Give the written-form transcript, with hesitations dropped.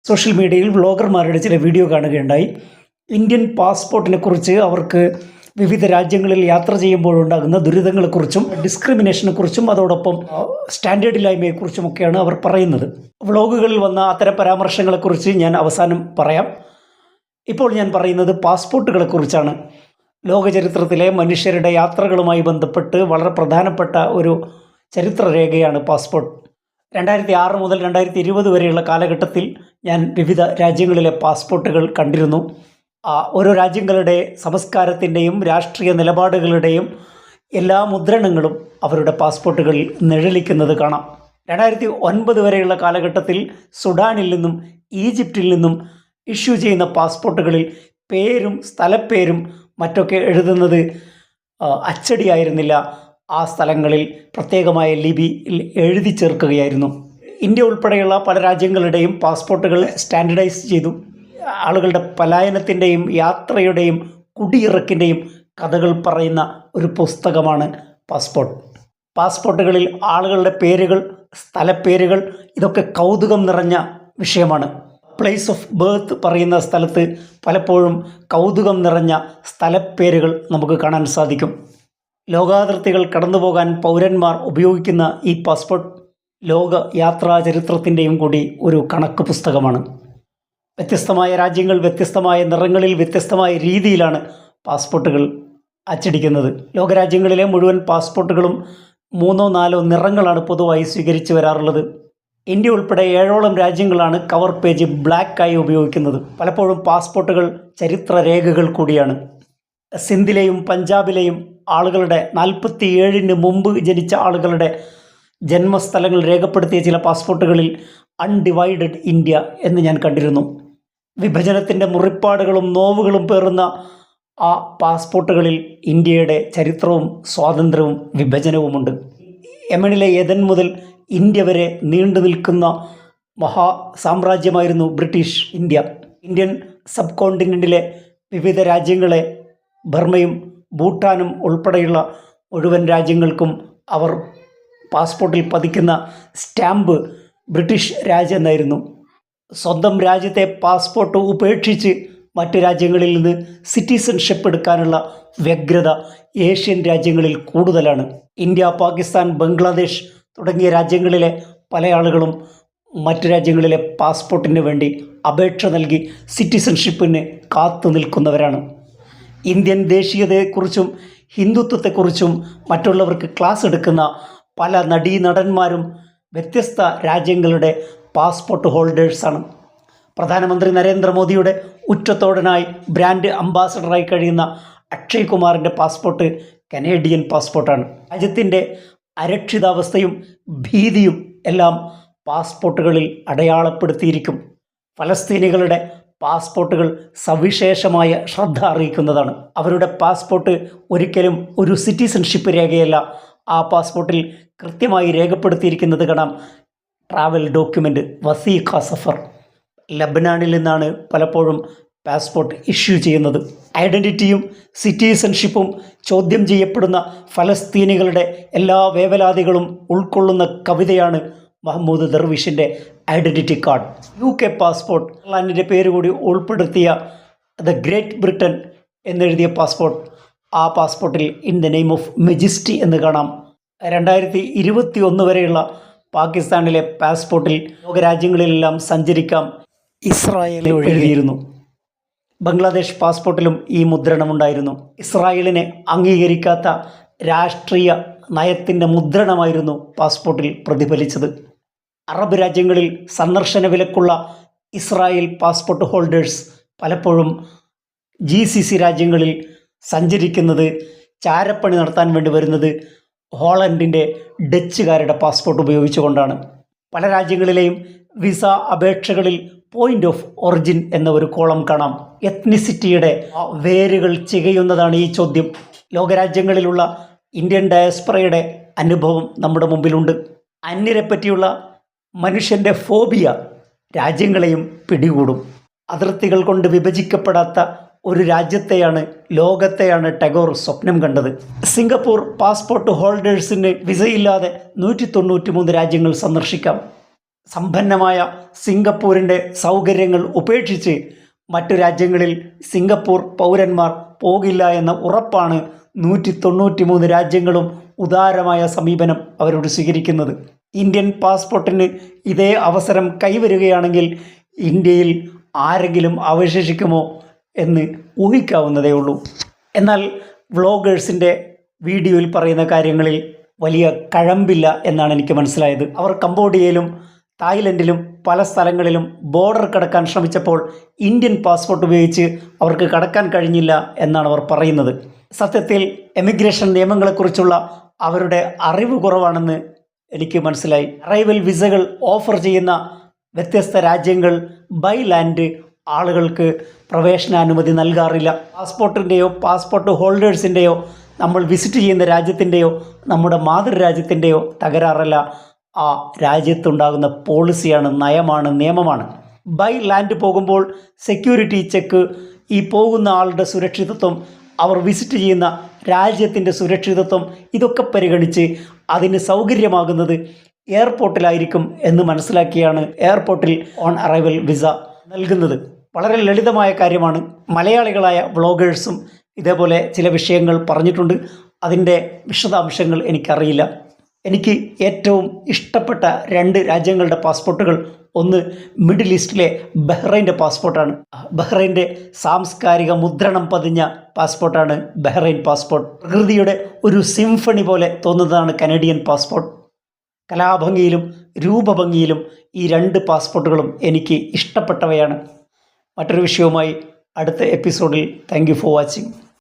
Social മീഡിയയിൽ വ്ളോഗർമാരുടെ ചില video കാണുകയുണ്ടായി. ഇന്ത്യൻ പാസ്പോർട്ടിനെ കുറിച്ച് അവർക്ക് വിവിധ രാജ്യങ്ങളിൽ യാത്ര ചെയ്യുമ്പോഴുണ്ടാകുന്ന ദുരിതങ്ങളെക്കുറിച്ചും ഡിസ്ക്രിമിനേഷനെക്കുറിച്ചും അതോടൊപ്പം സ്റ്റാൻഡേർഡില്ലായ്മയെക്കുറിച്ചുമൊക്കെയാണ് അവർ പറയുന്നത്. വ്ളോഗുകളിൽ വന്ന അത്തരം പരാമർശങ്ങളെക്കുറിച്ച് ഞാൻ അവസാനം പറയാം. ഇപ്പോൾ ഞാൻ പറയുന്നത് പാസ്പോർട്ടുകളെക്കുറിച്ചാണ്. ലോകചരിത്രത്തിലെ മനുഷ്യരുടെ യാത്രകളുമായി ബന്ധപ്പെട്ട് വളരെ പ്രധാനപ്പെട്ട ഒരു ചരിത്രരേഖയാണ് പാസ്പോർട്ട്. 2006 മുതൽ 2020 വരെയുള്ള കാലഘട്ടത്തിൽ ഞാൻ വിവിധ രാജ്യങ്ങളിലെ പാസ്പോർട്ടുകൾ കണ്ടിരുന്നു. ഓരോ രാജ്യങ്ങളുടെ സംസ്കാരത്തിൻ്റെയും രാഷ്ട്രീയ നിലപാടുകളുടെയും എല്ലാ മുദ്രണങ്ങളും അവരുടെ പാസ്പോർട്ടുകളിൽ നിഴലിക്കുന്നത് കാണാം. 2009 വരെയുള്ള കാലഘട്ടത്തിൽ സുഡാനിൽ നിന്നും ഈജിപ്തിൽ നിന്നും ഇഷ്യൂ ചെയ്യുന്ന പാസ്പോർട്ടുകളിൽ പേരും സ്ഥലപ്പേരും മറ്റൊക്കെ എഴുതുന്നത് അച്ചടിയായിരുന്നില്ല. ആ സ്ഥലങ്ങളിൽ പ്രത്യേകമായ ലിപിയിൽ എഴുതി ചേർക്കുകയായിരുന്നു. ഇന്ത്യ ഉൾപ്പെടെയുള്ള പല രാജ്യങ്ങളുടെയും പാസ്പോർട്ടുകൾ സ്റ്റാൻഡർഡൈസ് ചെയ്തു. ആളുകളുടെ പലായനത്തിൻ്റെയും യാത്രയുടെയും കുടിയിറക്കിൻ്റെയും കഥകൾ പറയുന്ന ഒരു പുസ്തകമാണ് പാസ്പോർട്ട്. പാസ്പോർട്ടുകളിൽ ആളുകളുടെ പേരുകൾ, സ്ഥലപ്പേരുകൾ ഇതൊക്കെ കൗതുകം നിറഞ്ഞ വിഷയമാണ്. പ്ലേസ് ഓഫ് ബർത്ത് പറയുന്ന സ്ഥലത്ത് പലപ്പോഴും കൗതുകം നിറഞ്ഞ സ്ഥലപ്പേരുകൾ നമുക്ക് കാണാൻ സാധിക്കും. ലോകാതിർത്തികൾ കടന്നുപോകാൻ പൗരന്മാർ ഉപയോഗിക്കുന്ന ഈ പാസ്പോർട്ട് ലോക യാത്രാ ചരിത്രത്തിൻ്റെയും കൂടി ഒരു കണക്ക് പുസ്തകമാണ്. വ്യത്യസ്തമായ രാജ്യങ്ങൾ വ്യത്യസ്തമായ നിറങ്ങളിൽ വ്യത്യസ്തമായ രീതിയിലാണ് പാസ്പോർട്ടുകൾ അച്ചടിക്കുന്നത്. ലോകരാജ്യങ്ങളിലെ മുഴുവൻ പാസ്പോർട്ടുകളും 3-4 നിറങ്ങളാണ് പൊതുവായി സ്വീകരിച്ചു വരാറുള്ളത്. ഇന്ത്യ ഉൾപ്പെടെ 7ഓളം രാജ്യങ്ങളാണ് കവർ പേജ് ബ്ലാക്കായി ഉപയോഗിക്കുന്നത്. പലപ്പോഴും പാസ്പോർട്ടുകൾ ചരിത്രരേഖകൾ കൂടിയാണ്. സിന്ധിലെയും പഞ്ചാബിലെയും ആളുകളുടെ 47-ന് മുമ്പ് ജനിച്ച ആളുകളുടെ ജന്മസ്ഥലങ്ങൾ രേഖപ്പെടുത്തിയ ചില പാസ്പോർട്ടുകളിൽ അൺഡിവൈഡഡ് ഇന്ത്യ എന്ന് ഞാൻ കണ്ടിരുന്നു. വിഭജനത്തിൻ്റെ മുറിപ്പാടുകളും നോവുകളും പേറുന്ന ആ പാസ്പോർട്ടുകളിൽ ഇന്ത്യയുടെ ചരിത്രവും സ്വാതന്ത്ര്യവും വിഭജനവുമുണ്ട്. യമനിലെ ഏദൻ മുതൽ ഇന്ത്യ വരെ നീണ്ടു നിൽക്കുന്ന മഹാസാമ്രാജ്യമായിരുന്നു ബ്രിട്ടീഷ് ഇന്ത്യ. ഇന്ത്യൻ സബ് കോണ്ടിനെൻറ്റിലെ വിവിധ രാജ്യങ്ങളെ ബർമ്മയും ഭൂട്ടാനും ഉൾപ്പെടെയുള്ള മുഴുവൻ രാജ്യങ്ങൾക്കും അവർ പാസ്പോർട്ടിൽ പതിക്കുന്ന സ്റ്റാമ്പ് ബ്രിട്ടീഷ് രാജ് എന്നായിരുന്നു. സ്വന്തം രാജ്യത്തെ പാസ്പോർട്ട് ഉപേക്ഷിച്ച് മറ്റു രാജ്യങ്ങളിൽ നിന്ന് സിറ്റിസൺഷിപ്പ് എടുക്കാനുള്ള വ്യഗ്രത ഏഷ്യൻ രാജ്യങ്ങളിൽ കൂടുതലാണ്. ഇന്ത്യ, പാകിസ്ഥാൻ, ബംഗ്ലാദേശ് തുടങ്ങിയ രാജ്യങ്ങളിലെ പല ആളുകളും മറ്റു രാജ്യങ്ങളിലെ പാസ്പോർട്ടിന് വേണ്ടി അപേക്ഷ നൽകി സിറ്റിസൺഷിപ്പിന് കാത്തു നിൽക്കുന്നവരാണ്. ഇന്ത്യൻ ദേശീയതയെക്കുറിച്ചും ഹിന്ദുത്വത്തെക്കുറിച്ചും മറ്റുള്ളവർക്ക് ക്ലാസ് എടുക്കുന്ന പല നടീനടന്മാരും വ്യത്യസ്ത രാജ്യങ്ങളുടെ പാസ്പോർട്ട് ഹോൾഡേഴ്സാണ്. പ്രധാനമന്ത്രി നരേന്ദ്രമോദിയുടെ ഉറ്റത്തോടനായി ബ്രാൻഡ് അംബാസഡറായി കഴിയുന്ന അക്ഷയ് കുമാറിൻ്റെ പാസ്പോർട്ട് കനേഡിയൻ പാസ്പോർട്ടാണ്. രാജ്യത്തിൻ്റെ അരക്ഷിതാവസ്ഥയും ഭീതിയും എല്ലാം പാസ്പോർട്ടുകളിൽ അടയാളപ്പെടുത്തിയിരിക്കും. ഫലസ്തീനികളുടെ പാസ്പോർട്ടുകൾ സവിശേഷമായ ശ്രദ്ധ അറിയിക്കുന്നതാണ്. അവരുടെ പാസ്പോർട്ട് ഒരിക്കലും ഒരു സിറ്റിസൺഷിപ്പ് രേഖയല്ല. ആ പാസ്പോർട്ടിൽ കൃത്യമായി രേഖപ്പെടുത്തിയിരിക്കുന്നത് കാണാം. ട്രാവൽ ഡോക്യുമെൻ്റ്, വസീഖ സഫർ. ലബനാനിൽ നിന്നാണ് പലപ്പോഴും പാസ്പോർട്ട് ഇഷ്യൂ ചെയ്യുന്നത്. ഐഡൻറ്റിറ്റിയും സിറ്റിസൺഷിപ്പും ചോദ്യം ചെയ്യപ്പെടുന്ന ഫലസ്തീനികളുടെ എല്ലാ വേവലാതികളും ഉൾക്കൊള്ളുന്ന കവിതയാണ് മഹമ്മൂദ് ദർവിഷിൻ്റെ ഐഡൻറ്റിറ്റി കാർഡ്. UK പാസ്പോർട്ട്, അയർലൻഡിൻ്റെ പേര് കൂടി ഉൾപ്പെടുത്തിയ ദ ഗ്രേറ്റ് ബ്രിട്ടൻ എന്നെഴുതിയ പാസ്പോർട്ട്. ആ പാസ്പോർട്ടിൽ in the name of majesty എന്ന് കാണാം. 2021 വരെയുള്ള പാകിസ്ഥാനിലെ പാസ്പോർട്ടിൽ ലോകരാജ്യങ്ങളിലെല്ലാം സഞ്ചരിക്കാം ഇസ്രായേൽ എഴുതിയിരുന്നു. ബംഗ്ലാദേശ് പാസ്പോർട്ടിലും ഈ മുദ്രണമുണ്ടായിരുന്നു. ഇസ്രായേലിനെ അംഗീകരിക്കാത്ത രാഷ്ട്രീയ നയത്തിൻ്റെ മുദ്രണമായിരുന്നു പാസ്പോർട്ടിൽ പ്രതിഫലിച്ചത്. അറബ് രാജ്യങ്ങളിൽ സന്ദർശന വിലക്കുള്ള ഇസ്രായേൽ പാസ്പോർട്ട് ഹോൾഡേഴ്സ് പലപ്പോഴും GCC രാജ്യങ്ങളിൽ സഞ്ചരിക്കുന്നത്, ചാരപ്പണി നടത്താൻ വേണ്ടി വരുന്നത് ഹോളണ്ടിൻ്റെ ഡച്ചുകാരുടെ പാസ്പോർട്ട് ഉപയോഗിച്ചുകൊണ്ടാണ്. പല രാജ്യങ്ങളിലെയും വിസ അപേക്ഷകളിൽ പോയിൻ്റ് ഓഫ് ഒറിജിൻ എന്ന ഒരു കോളം കാണാം. എത്നിസിറ്റിയുടെ വേരുകൾ ചികയുന്നതാണ് ഈ ചോദ്യം. ലോകരാജ്യങ്ങളിലുള്ള ഇന്ത്യൻ ഡയസ്പറയുടെ അനുഭവം നമ്മുടെ മുമ്പിലുണ്ട്. അന്യരെ പറ്റിയുള്ള മനുഷ്യൻ്റെ ഫോബിയ രാജ്യങ്ങളെയും പിടികൂടും. അതിർത്തികൾ കൊണ്ട് വിഭജിക്കപ്പെടാത്ത ഒരു രാജ്യത്തെയാണ്, ലോകത്തെയാണ് ടാഗോർ സ്വപ്നം കണ്ടത്. സിംഗപ്പൂർ പാസ്പോർട്ട് ഹോൾഡേഴ്സിന് വിസയില്ലാതെ 193 രാജ്യങ്ങൾ സന്ദർശിക്കാം. സമ്പന്നമായ സിംഗപ്പൂരിൻ്റെ സൗകര്യങ്ങൾ ഉപേക്ഷിച്ച് മറ്റു രാജ്യങ്ങളിൽ സിംഗപ്പൂർ പൗരന്മാർ പോകില്ല എന്ന ഉറപ്പാണ് 193 രാജ്യങ്ങളും ഉദാരമായ സമീപനം അവരോട് സ്വീകരിക്കുന്നത്. ഇന്ത്യൻ പാസ്പോർട്ടിന് ഇതേ അവസരം കൈവരുകയാണെങ്കിൽ ഇന്ത്യയിൽ ആരെങ്കിലും അവശേഷിക്കുമോ എന്ന് ഊഹിക്കാവുന്നതേ ഉള്ളൂ. എന്നാൽ വ്ളോഗേഴ്സിൻ്റെ വീഡിയോയിൽ പറയുന്ന കാര്യങ്ങളിൽ വലിയ കഴമ്പില്ല എന്നാണ് എനിക്ക് മനസ്സിലായത്. അവർ കംബോഡിയയിലും തായ്ലൻഡിലും പല സ്ഥലങ്ങളിലും ബോർഡർ കടക്കാൻ ശ്രമിച്ചപ്പോൾ ഇന്ത്യൻ പാസ്പോർട്ട് ഉപയോഗിച്ച് അവർക്ക് കടക്കാൻ കഴിഞ്ഞില്ല എന്നാണ് അവർ പറയുന്നത്. സത്യത്തിൽ എമിഗ്രേഷൻ നിയമങ്ങളെക്കുറിച്ചുള്ള അവരുടെ അറിവ് കുറവാണെന്ന് എനിക്ക് മനസ്സിലായി. അറൈവൽ വിസകൾ ഓഫർ ചെയ്യുന്ന വ്യത്യസ്ത രാജ്യങ്ങൾ ബൈ ലാൻഡ് ആളുകൾക്ക് പ്രവേശനാനുമതി നൽകാറില്ല. പാസ്പോർട്ടിൻ്റെയോ പാസ്പോർട്ട് ഹോൾഡേഴ്സിൻ്റെയോ നമ്മൾ വിസിറ്റ് ചെയ്യുന്ന രാജ്യത്തിൻ്റെയോ നമ്മുടെ മാതൃരാജ്യത്തിൻ്റെയോ തകരാറല്ല, ആ രാജ്യത്തുണ്ടാകുന്ന പോളിസിയാണ്, നയമാണ്, നിയമമാണ്. ബൈ ലാൻഡ് പോകുമ്പോൾ സെക്യൂരിറ്റി ചെക്ക്, ഈ പോകുന്ന ആളുടെ സുരക്ഷിതത്വം, അവർ വിസിറ്റ് ചെയ്യുന്ന രാജ്യത്തിൻ്റെ സുരക്ഷിതത്വം, ഇതൊക്കെ പരിഗണിച്ച് അതിന് സൗകര്യമാകുന്നത് എയർപോർട്ടിലായിരിക്കും എന്ന് മനസ്സിലാക്കിയാണ് എയർപോർട്ടിൽ ഓൺ അറൈവൽ വിസ നൽകുന്നത്. വളരെ ലളിതമായ കാര്യമാണ്. മലയാളികളായ വ്ളോഗേഴ്സും ഇതേപോലെ ചില വിഷയങ്ങൾ പറഞ്ഞിട്ടുണ്ട്. അതിൻ്റെ വിശദാംശങ്ങൾ എനിക്കറിയില്ല. എനിക്ക് ഏറ്റവും ഇഷ്ടപ്പെട്ട 2 രാജ്യങ്ങളുടെ പാസ്പോർട്ടുകൾ, ഒന്ന് മിഡിൽ ഈസ്റ്റിലെ ബഹ്റൈൻ്റെ പാസ്പോർട്ടാണ്. ബഹ്റൈൻ്റെ സാംസ്കാരിക മുദ്രണം പതിഞ്ഞ പാസ്പോർട്ടാണ് ബഹ്റൈൻ പാസ്പോർട്ട്. പ്രകൃതിയുടെ ഒരു സിംഫണി പോലെ തോന്നുന്നതാണ് കനേഡിയൻ പാസ്പോർട്ട്. കലാഭംഗിയിലും രൂപഭംഗിയിലും ഈ 2 പാസ്പോർട്ടുകളും എനിക്ക് ഇഷ്ടപ്പെട്ടവയാണ്. മറ്റൊരു വിഷയവുമായി അടുത്ത എപ്പിസോഡിൽ. Thank you for watching.